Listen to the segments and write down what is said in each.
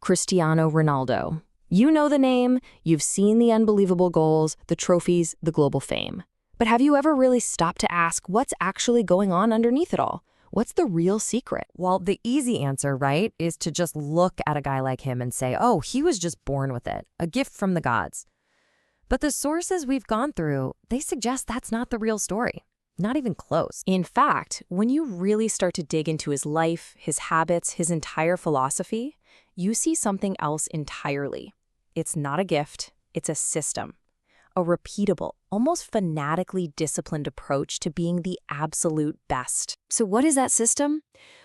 Cristiano Ronaldo. You know the name, you've seen the unbelievable goals, the trophies, the global fame. But have you ever really stopped to ask what's actually going on underneath it all? What's the real secret? Well, the easy answer, right, is to just look at a guy like him and say, oh, he was just born with it, a gift from the gods. But the sources we've gone through, they suggest that's not the real story. Not even close. In fact, when you really start to dig into his life, his habits, his entire philosophy, you see something else entirely. It's not a gift, it's a system. A repeatable, almost fanatically disciplined approach to being the absolute best. So what is that system?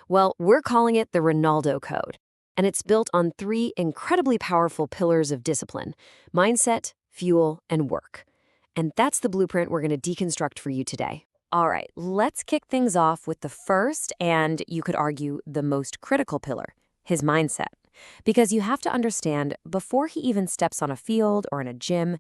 Well, we're calling it the Ronaldo Code, and it's built on 3 incredibly powerful pillars of discipline: mindset, fuel, and work. And that's the blueprint we're going to deconstruct for you today. All right, let's kick things off with the first, and you could argue the most critical pillar, his mindset. Because you have to understand, before he even steps on a field or in a gym,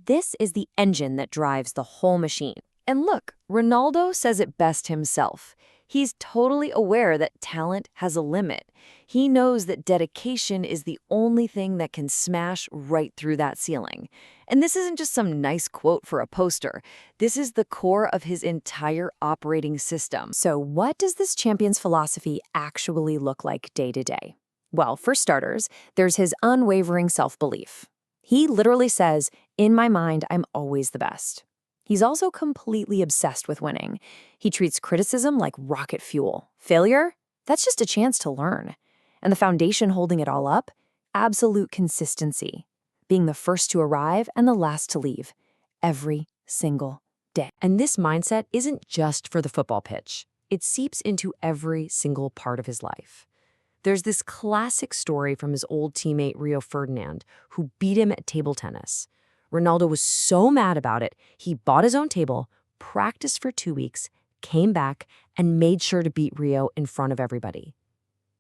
this is the engine that drives the whole machine. And look, Ronaldo says it best himself. He's totally aware that talent has a limit. He knows that dedication is the only thing that can smash right through that ceiling. And this isn't just some nice quote for a poster. This is the core of his entire operating system. So what does this champion's philosophy actually look like day to day? Well, for starters, there's his unwavering self-belief. He literally says, "In my mind, I'm always the best." He's also completely obsessed with winning. He treats criticism like rocket fuel. Failure? That's just a chance to learn. And the foundation holding it all up? Absolute consistency. Being the first to arrive and the last to leave. Every single day. And this mindset isn't just for the football pitch. It seeps into every single part of his life. There's this classic story from his old teammate Rio Ferdinand, who beat him at table tennis. Ronaldo was so mad about it, he bought his own table, practiced for 2 weeks, came back, and made sure to beat Rio in front of everybody.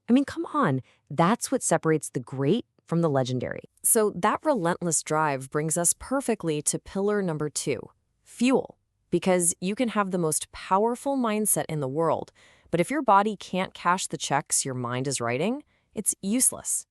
I mean, come on, that's what separates the great from the legendary. So that relentless drive brings us perfectly to pillar number 2, fuel. Because you can have the most powerful mindset in the world, but if your body can't cash the checks your mind is writing, it's useless.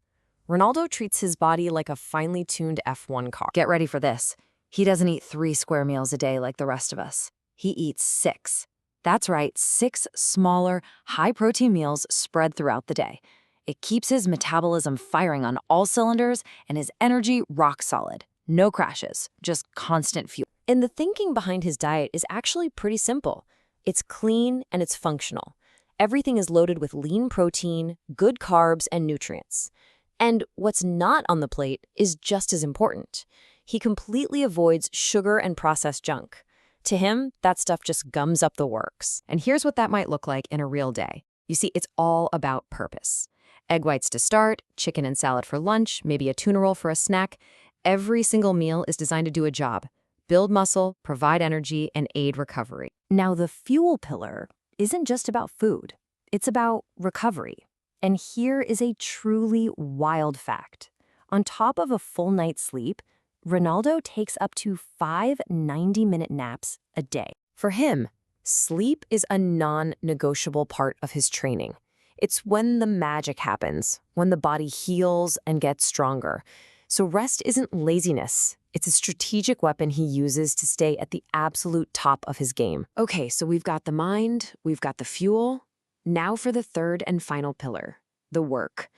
Ronaldo treats his body like a finely tuned F1 car. Get ready for this. He doesn't eat 3 square meals a day like the rest of us. He eats 6. That's right, 6 smaller, high-protein meals spread throughout the day. It keeps his metabolism firing on all cylinders and his energy rock solid. No crashes, just constant fuel. And the thinking behind his diet is actually pretty simple. It's clean and it's functional. Everything is loaded with lean protein, good carbs, and nutrients. And what's not on the plate is just as important. He completely avoids sugar and processed junk. To him, that stuff just gums up the works. And here's what that might look like in a real day. You see, it's all about purpose. Egg whites to start, chicken and salad for lunch, maybe a tuna roll for a snack. Every single meal is designed to do a job: build muscle, provide energy, and aid recovery. Now, the fuel pillar isn't just about food. It's about recovery. And here is a truly wild fact. On top of a full night's sleep, Ronaldo takes up to 5 90-minute naps a day. For him, sleep is a non-negotiable part of his training. It's when the magic happens, when the body heals and gets stronger. So rest isn't laziness. It's a strategic weapon he uses to stay at the absolute top of his game. Okay, so we've got the mind, we've got the fuel. Now for the third and final pillar, the work.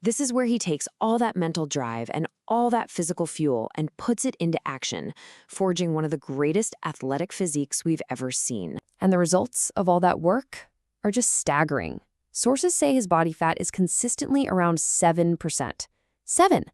This is where he takes all that mental drive and all that physical fuel and puts it into action, forging one of the greatest athletic physiques we've ever seen. And the results of all that work are just staggering. Sources say his body fat is consistently around 7%. 7!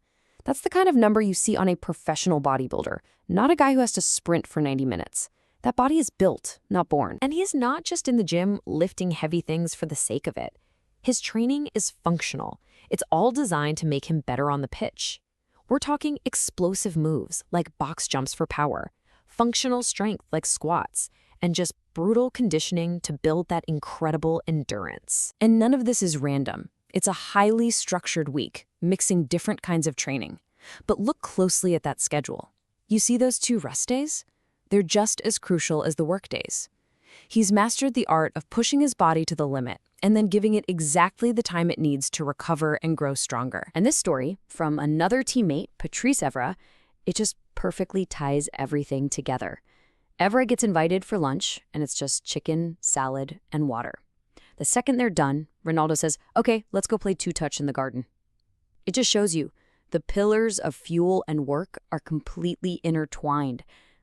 That's the kind of number you see on a professional bodybuilder, not a guy who has to sprint for 90 minutes. That body is built, not born. And he is not just in the gym lifting heavy things for the sake of it. His training is functional. It's all designed to make him better on the pitch. We're talking explosive moves like box jumps for power, functional strength like squats, and just brutal conditioning to build that incredible endurance. And none of this is random. It's a highly structured week, mixing different kinds of training. But look closely at that schedule. You see those 2 rest days? They're just as crucial as the work days. He's mastered the art of pushing his body to the limit and then giving it exactly the time it needs to recover and grow stronger. And this story, from another teammate, Patrice Evra, it just perfectly ties everything together. Evra gets invited for lunch, and it's just chicken, salad, and water. The second they're done, Ronaldo says, "Okay, let's go play two-touch in the garden." It just shows you the pillars of fuel and work are completely intertwined.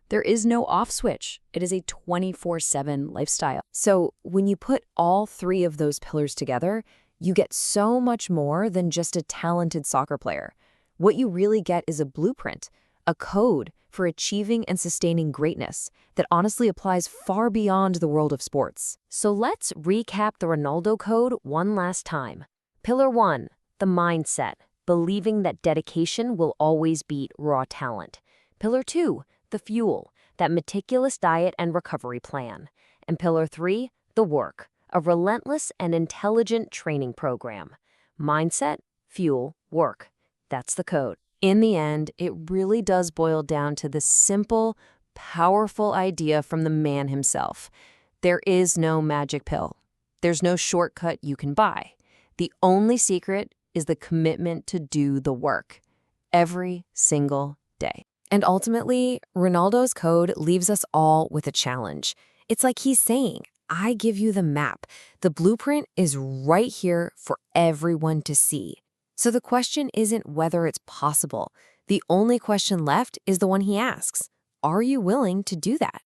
There is no off switch. It is a 24/7 lifestyle. So when you put all three of those pillars together, you get so much more than just a talented soccer player. What you really get is a blueprint, a code for achieving and sustaining greatness that honestly applies far beyond the world of sports. So let's recap the Ronaldo Code one last time. Pillar 1, the mindset, believing that dedication will always beat raw talent. Pillar 2, the fuel, that meticulous diet and recovery plan. And Pillar 3, the work, a relentless and intelligent training program. Mindset, fuel, work. That's the code. In the end, it really does boil down to this simple, powerful idea from the man himself. There is no magic pill. There's no shortcut you can buy. The only secret is the commitment to do the work every single day. And ultimately, Ronaldo's code leaves us all with a challenge. It's like he's saying, I give you the map. The blueprint is right here for everyone to see. So the question isn't whether it's possible. The only question left is the one he asks. Are you willing to do that?